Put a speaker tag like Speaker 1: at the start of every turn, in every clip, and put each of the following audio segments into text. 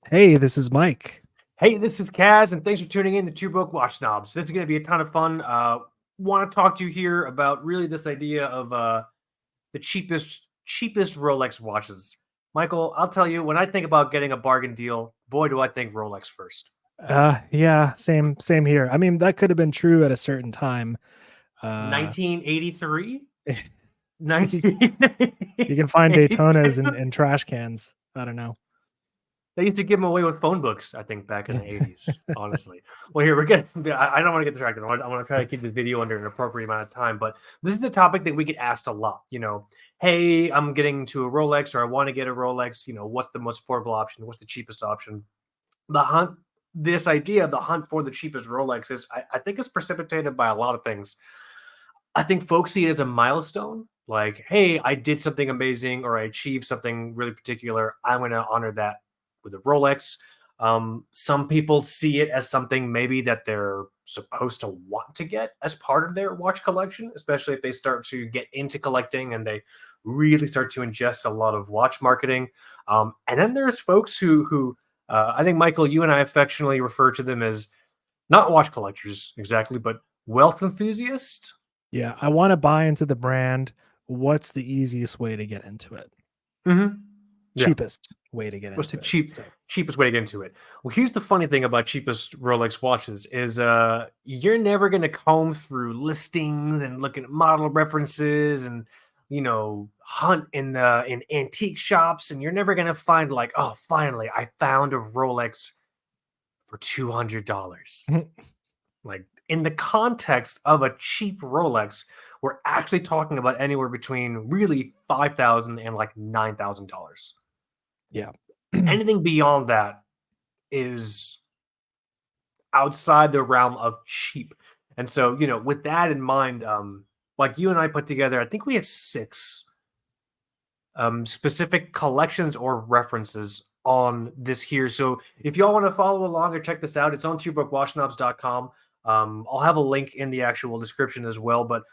Speaker 1: Hey, this is Mike.
Speaker 2: Hey, this is Kaz, and thanks for tuning in to Two Broke Watch Snobs. This is going to be a ton of fun. Want to talk to you here about really this idea of the cheapest Rolex watches. Michael, I'll tell you, when I think about getting a bargain deal, boy, do I think Rolex first.
Speaker 1: Yeah, same here. I mean, that could have been true at a certain time. Uh
Speaker 2: 1983,
Speaker 1: you, you can find
Speaker 2: 1982.
Speaker 1: Daytonas in trash cans. I don't know.
Speaker 2: They used to give them away with phone books, I think, back in the 80s, honestly. Well, here, we're getting, I don't want to get distracted. I want to try to keep this video under an appropriate amount of time, but this is the topic that we get asked a lot. Hey, I'm getting to a Rolex or I want to get a Rolex. What's the most affordable option? What's the cheapest option? The hunt, this idea of the hunt for the cheapest Rolex I think is precipitated by a lot of things. I think folks see it as a milestone. Like, hey, I did something amazing or I achieved something really particular. I'm going to honor that with a Rolex. Some people see it as something maybe that they're supposed to want to get as part of their watch collection, especially if they start to get into collecting and they really start to ingest a lot of watch marketing. And then there's folks who I think, Michael, you and I affectionately refer to them as not watch collectors exactly, but wealth enthusiasts.
Speaker 1: Yeah, I want to buy into the brand. What's the easiest way to get into it?
Speaker 2: Mm-hmm. Yeah.
Speaker 1: Cheapest way to get
Speaker 2: What's the
Speaker 1: into it.
Speaker 2: cheapest way to get into it? Well, here's the funny thing about cheapest Rolex watches is you're never gonna comb through listings and looking at model references and hunt in antique shops, and you're never gonna find like, oh, finally I found a Rolex for $200. Like, in the context of a cheap Rolex, we're actually talking about anywhere between really $5,000 and like $9,000.
Speaker 1: Yeah.
Speaker 2: Anything beyond that is outside the realm of cheap. And so, with that in mind, like you and I put together, I think we have six specific collections or references on this here. So if y'all want to follow along or check this out, it's on twobrokeWatchSnobs.com. I'll have a link in the actual description as well. But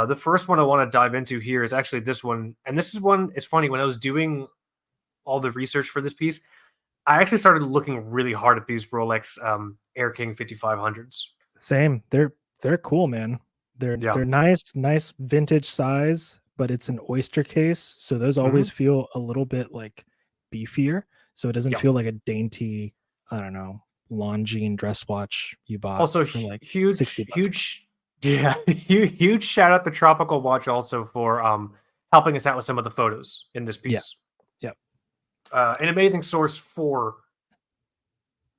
Speaker 2: the first one I want to dive into here is actually this one. And this is one, it's funny, when I was doing all the research for this piece, I actually started looking really hard at these Rolex Air-King 5500s.
Speaker 1: Same. They're cool, man.
Speaker 2: Yeah.
Speaker 1: They're nice vintage size, but it's an Oyster case, so those always
Speaker 2: Mm-hmm.
Speaker 1: feel a little bit like beefier. So it doesn't
Speaker 2: Yeah.
Speaker 1: feel like a dainty, I don't know, Longines dress watch you bought
Speaker 2: Also,
Speaker 1: for like
Speaker 2: huge,
Speaker 1: 60 bucks.
Speaker 2: huge, yeah, huge shout out to Tropical Watch also for helping us out with some of the photos in this
Speaker 1: Yeah.
Speaker 2: piece.
Speaker 1: Yep.
Speaker 2: An amazing source for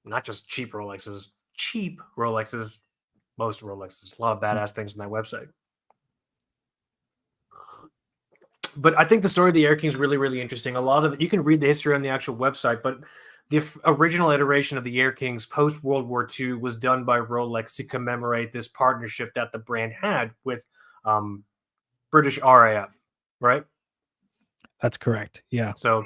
Speaker 2: not just cheap Rolexes, most Rolexes. A lot of badass things on that website. But I think the story of the Air-King is really, really interesting. A lot of it, you can read the history on the actual website, but the original iteration of the Air-Kings post World War II was done by Rolex to commemorate this partnership that the brand had with British RAF, right?
Speaker 1: That's correct. Yeah.
Speaker 2: So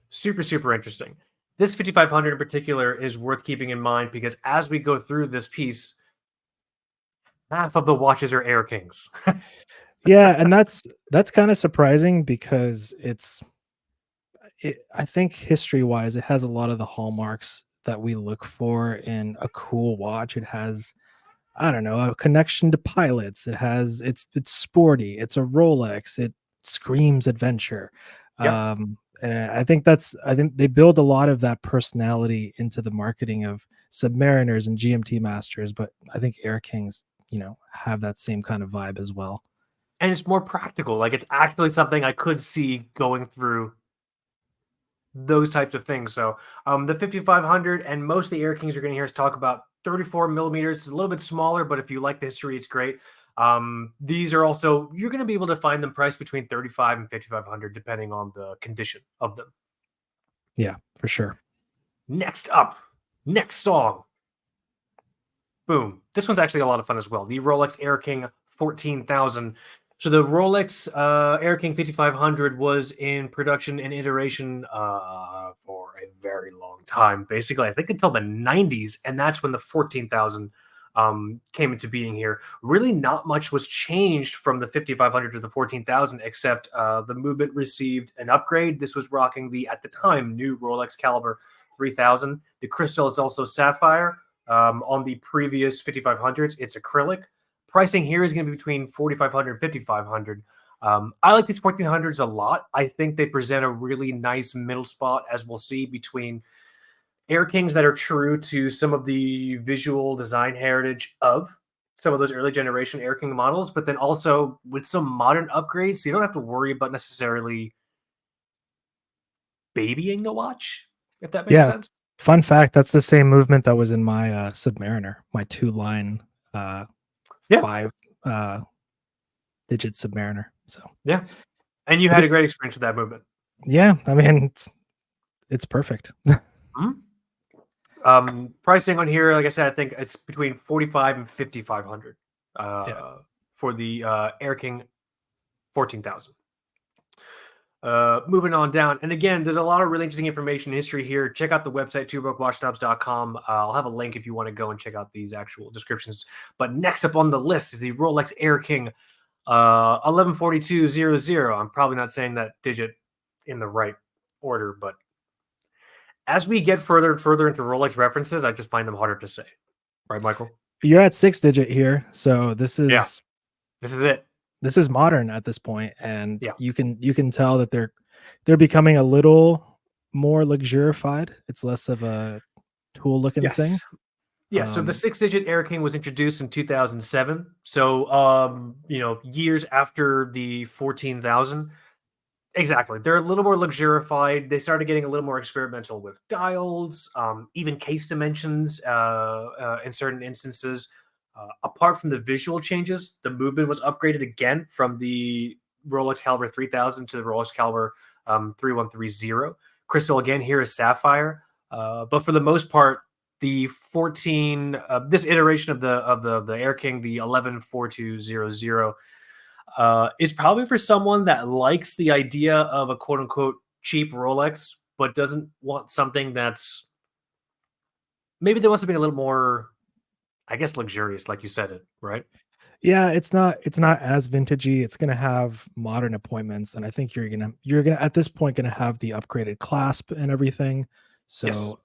Speaker 2: super, super interesting. This 5500 in particular is worth keeping in mind because as we go through this piece, half of the watches are Air-Kings.
Speaker 1: Yeah, and that's kind of surprising because I think history-wise it has a lot of the hallmarks that we look for in a cool watch. It has, I don't know, a connection to pilots. It's sporty. It's a Rolex. It screams adventure.
Speaker 2: Yep.
Speaker 1: And I think they build a lot of that personality into the marketing of Submariners and GMT Masters, but I think Air-Kings, have that same kind of vibe as well.
Speaker 2: And it's more practical. Like, it's actually something I could see going through those types of things. So the 5500 and most of the Air-Kings you're going to hear us talk about 34 millimeters. It's a little bit smaller, but if you like the history, it's great. These are also, you're going to be able to find them priced between 35 and 5500 depending on the condition of them.
Speaker 1: Yeah, for sure.
Speaker 2: Next up, next song. Boom. This one's actually a lot of fun as well. The Rolex Air-King 14,000. So the Rolex Air-King 5500 was in production and iteration for a very long time. Basically, I think until the 90s, and that's when the 14,000 came into being here. Really not much was changed from the 5500 to the 14,000, except the movement received an upgrade. This was rocking the, at the time, new Rolex caliber 3000. The crystal is also sapphire. On the previous 5500s, it's acrylic. Pricing here is going to be between 4500 and 5500. I like these 1400s a lot. I think they present a really nice middle spot, as we'll see, between Air-Kings that are true to some of the visual design heritage of some of those early generation Air-King models, but then also with some modern upgrades, so you don't have to worry about necessarily babying the watch, if that makes
Speaker 1: Yeah.
Speaker 2: sense.
Speaker 1: Fun fact, that's the same movement that was in my Submariner, my 2-line
Speaker 2: Yeah.
Speaker 1: 5 digit Submariner. So
Speaker 2: Yeah. And you had a great experience with that movement.
Speaker 1: yeah, I mean it's perfect.
Speaker 2: Pricing on here, like I said, I think it's between 45 and 5500
Speaker 1: Yeah.
Speaker 2: for the Air-King 14,000. Moving on down, and again, there's a lot of really interesting information history here. Check out the website twobrokewatchsnobs.com. I'll have a link if you want to go and check out these actual descriptions. But next up on the list is the Rolex Air-King 114200. I'm probably not saying that digit in the right order, but as we get further and further into Rolex references, I just find them harder to say. Right, Michael?
Speaker 1: You're at 6 digit here, so this is
Speaker 2: this is it.
Speaker 1: This is modern at this point, and
Speaker 2: Yeah.
Speaker 1: you can tell that they're becoming a little more luxurified. It's less of a tool looking thing.
Speaker 2: Yeah, so the 6-digit Air-King was introduced in 2007. So, years after the 14,000. Exactly. They're a little more luxurified. They started getting a little more experimental with dials, even case dimensions in certain instances. Apart from the visual changes, the movement was upgraded again from the Rolex Caliber 3000 to the Rolex Caliber 3130. Crystal again here is sapphire, but for the most part, the 14 this iteration of the Air-King, the 114200, is probably for someone that likes the idea of a quote unquote cheap Rolex, but doesn't want something that's maybe they want something a little more, I guess, luxurious, like you said it, right?
Speaker 1: Yeah, it's not as vintagey. It's gonna have modern appointments, and I think you're gonna at this point gonna have the upgraded clasp and everything. So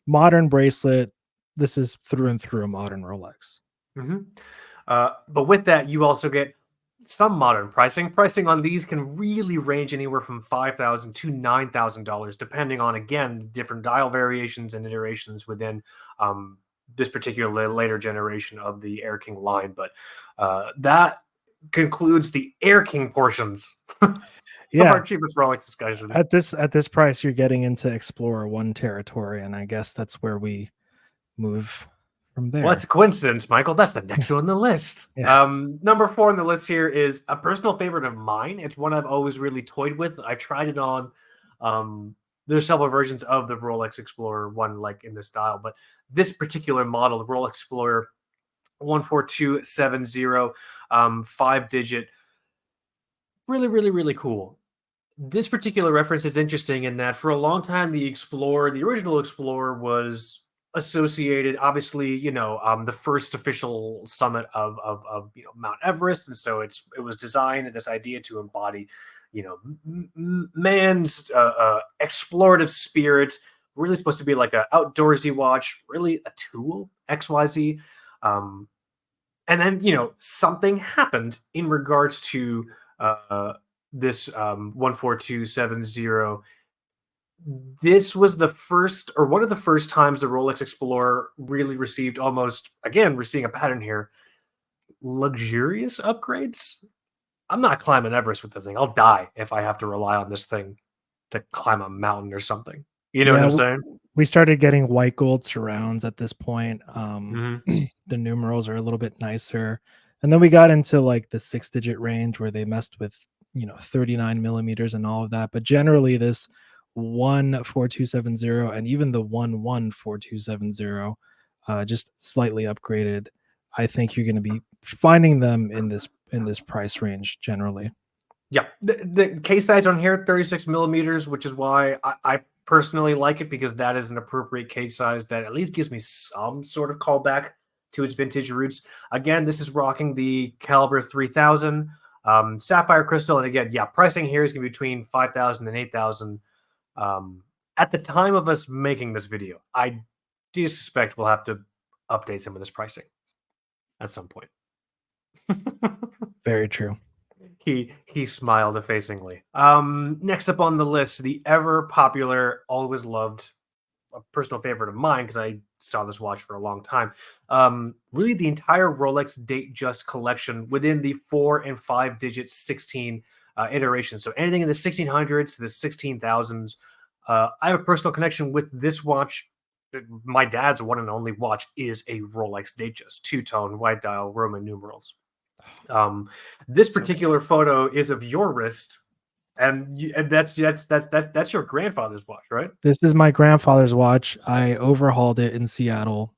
Speaker 1: modern bracelet. This is through and through a modern Rolex.
Speaker 2: But with that, you also get some modern pricing. Pricing on these can really range anywhere from $5,000 to $9,000, depending on, again, different dial variations and iterations within this particular later generation of the Air-King line. But that concludes the Air-King portions of our cheapest Rolex discussion.
Speaker 1: At this price, you're getting into Explorer 1 territory, and I guess that's where we move from there.
Speaker 2: Well, that's a coincidence, Michael. That's the next one on the list.
Speaker 1: Yeah.
Speaker 2: Number 4 on the list here is a personal favorite of mine. It's one I've always really toyed with. I tried it on. There's several versions of the Rolex Explorer 1 like in this style, but this particular model, the Rolex Explorer 14270, 5-digit, really, really, really cool. This particular reference is interesting in that for a long time, the original Explorer, was associated, obviously, the first official summit of Mount Everest, and so it was designed in this idea to embody, man's explorative spirit. Really supposed to be like an outdoorsy watch, really a tool, XYZ. And then something happened in regards to this 14270. This was the first, or one of the first times, the Rolex Explorer really received, almost, again, we're seeing a pattern here, luxurious upgrades. I'm not climbing Everest with this thing. I'll die if I have to rely on this thing to climb a mountain or something. You know what I'm saying?
Speaker 1: We started getting white gold surrounds at this point. The numerals are a little bit nicer. And then we got into like the 6-digit range where they messed with, 39 millimeters and all of that. But generally this 14270 and even the 11470, just slightly upgraded. I think you're going to be finding them in this price range generally.
Speaker 2: Yeah, the case size on here 36 millimeters, which is why I personally like it, because that is an appropriate case size that at least gives me some sort of callback to its vintage roots. Again, this is rocking the Caliber 3000 sapphire crystal, and again, pricing here is going to be between 5,000 and 8,000. at the time of us making this video, I do suspect we'll have to update some of this pricing at some point.
Speaker 1: Very true.
Speaker 2: He smiled effacingly. Next up on the list, the ever popular, always loved, a personal favorite of mine because I saw this watch for a long time. Really, the entire Rolex Datejust collection within the 4 and 5 digit 16 iterations. So anything in the 1600s to the 16,000s. I have a personal connection with this watch. My dad's one and only watch is a Rolex Datejust, two-tone, white dial, Roman numerals. This particular photo is of your wrist, and that's your grandfather's watch, right?
Speaker 1: This is my grandfather's watch. I overhauled it in Seattle.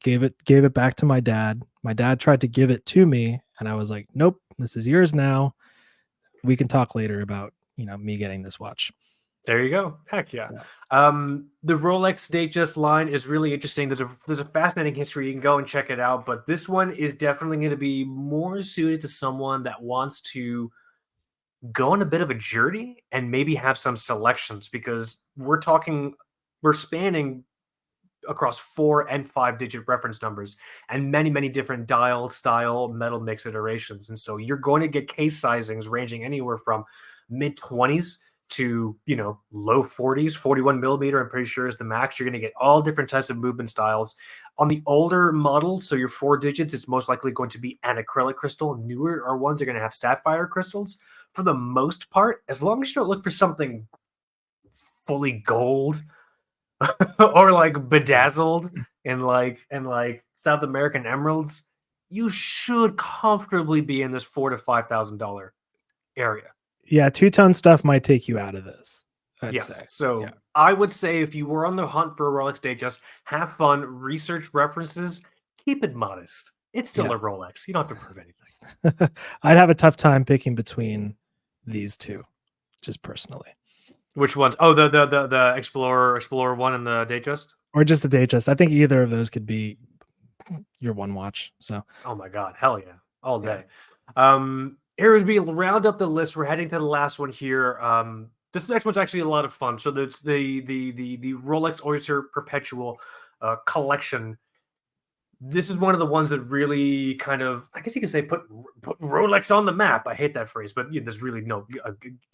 Speaker 1: gave it back to my dad. My dad tried to give it to me, and I was like, "Nope, this is yours now. We can talk later about, me getting this watch."
Speaker 2: There you go. Heck yeah. The Rolex Datejust line is really interesting. There's a fascinating history. You can go and check it out. But this one is definitely going to be more suited to someone that wants to go on a bit of a journey and maybe have some selections, because we're spanning across 4 and 5 digit reference numbers and many different dial, style, metal mix iterations. And so you're going to get case sizings ranging anywhere from mid 20s to low 40s. 41 millimeter, I'm pretty sure, is the max. You're going to get all different types of movement styles on the older models. So your 4 digits, it's most likely going to be an acrylic crystal. Newer are ones are going to have sapphire crystals. For the most part, as long as you don't look for something fully gold or like bedazzled and like South American emeralds, you should comfortably be in this $4,000 to $5,000 area.
Speaker 1: Yeah, two-tone stuff might take you out of this. I'd say.
Speaker 2: So yeah. I would say if you were on the hunt for a Rolex Datejust, have fun, research references, keep it modest. It's still a Rolex. You don't have to prove anything.
Speaker 1: I'd have a tough time picking between these two, just personally.
Speaker 2: Which ones? Oh, the Explorer 1 and the Datejust?
Speaker 1: Or just the Datejust. I think either of those could be your one watch. So
Speaker 2: oh my god, hell yeah. All day. Here as we round up the list, we're heading to the last one here. This next one's actually a lot of fun. So it's the Rolex Oyster Perpetual collection. This is one of the ones that really kind of, I guess you could say, put Rolex on the map. I hate that phrase, but there's really no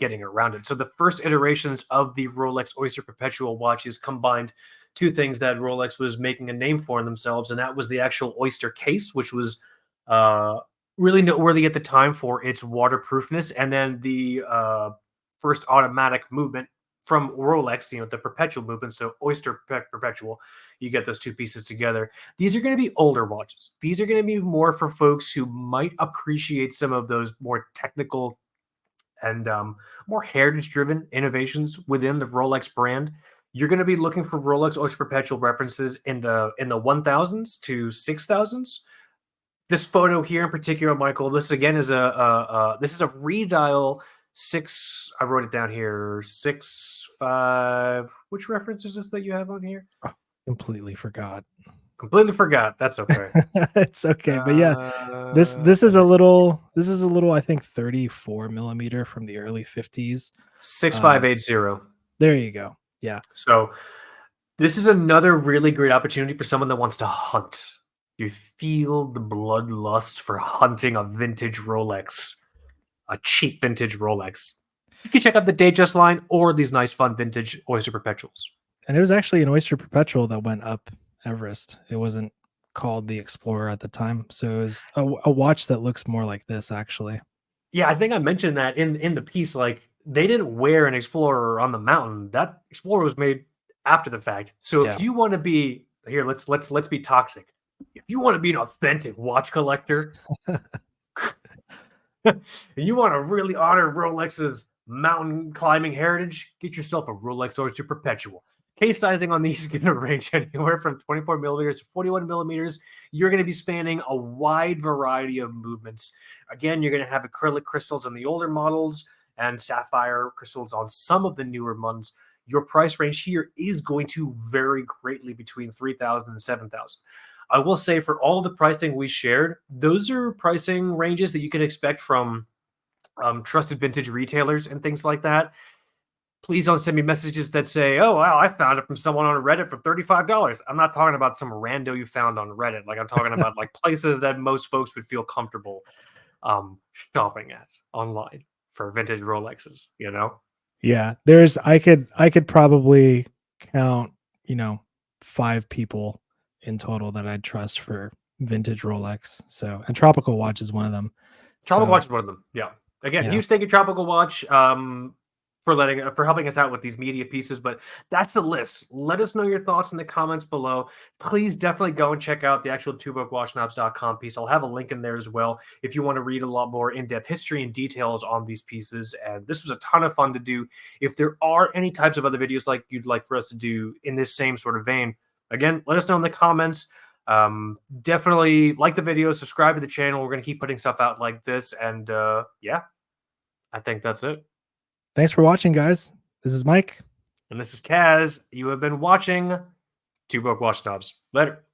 Speaker 2: getting around it. So the first iterations of the Rolex Oyster Perpetual watches combined two things that Rolex was making a name for themselves, and that was the actual Oyster case, which was really noteworthy at the time for its waterproofness, and then the first automatic movement from Rolex, the Perpetual movement. So Oyster Perpetual, you get those two pieces together. These are going to be older watches. These are going to be more for folks who might appreciate some of those more technical and more heritage-driven innovations within the Rolex brand. You're going to be looking for Rolex Oyster Perpetual references in the 1000s to 6000s. This photo here in particular, Michael, this again is this is a redial 6. I wrote it down here. 6.5. Which reference is this that you have on here?
Speaker 1: Oh, completely forgot.
Speaker 2: That's okay.
Speaker 1: It's okay, but yeah, this is a little. I think 34 millimeter from the early 50s.
Speaker 2: 6580.
Speaker 1: There you go. Yeah.
Speaker 2: So this is another really great opportunity for someone that wants to hunt. You feel the bloodlust for hunting a vintage Rolex, a cheap vintage Rolex. You can check out the Datejust line or these nice, fun vintage Oyster Perpetuals.
Speaker 1: And it was actually an Oyster Perpetual that went up Everest. It wasn't called the Explorer at the time. So it was a watch that looks more like this, actually.
Speaker 2: Yeah, I think I mentioned that in the piece. Like, they didn't wear an Explorer on the mountain. That Explorer was made after the fact. So if you want to be here, let's be toxic. If you want to be an authentic watch collector, and you want to really honor Rolex's mountain climbing heritage, get yourself a Rolex Oyster Perpetual. Case sizing on these is going to range anywhere from 24 millimeters to 41 millimeters. You're going to be spanning a wide variety of movements. Again, you're going to have acrylic crystals on the older models and sapphire crystals on some of the newer ones. Your price range here is going to vary greatly between $3,000 and $7,000. I will say, for all the pricing we shared, those are pricing ranges that you can expect from trusted vintage retailers and things like that. Please don't send me messages that say, "Oh, wow, I found it from someone on Reddit for $35." I'm not talking about some rando you found on Reddit. Like I'm talking about like places that most folks would feel comfortable shopping at online for vintage Rolexes, you know?
Speaker 1: Yeah, there's I could probably count, 5 people in total that I'd trust for vintage Rolex. So, and Tropical Watch is one of them.
Speaker 2: Tropical
Speaker 1: So,
Speaker 2: Watch is one of them. Yeah. Again,
Speaker 1: yeah.
Speaker 2: huge thank you, Tropical Watch, for helping us out with these media pieces. But that's the list. Let us know your thoughts in the comments below. Please definitely go and check out the actual twobookwatchknobs.com piece. I'll have a link in there as well if you want to read a lot more in-depth history and details on these pieces. And this was a ton of fun to do. If there are any types of other videos like you'd like for us to do in this same sort of vein, again, let us know in the comments. Definitely like the video, subscribe to the channel. We're going to keep putting stuff out like this. And yeah, I think that's it.
Speaker 1: Thanks for watching, guys. This is Mike.
Speaker 2: And this is Kaz. You have been watching Two Broke Watch Knobs. Later.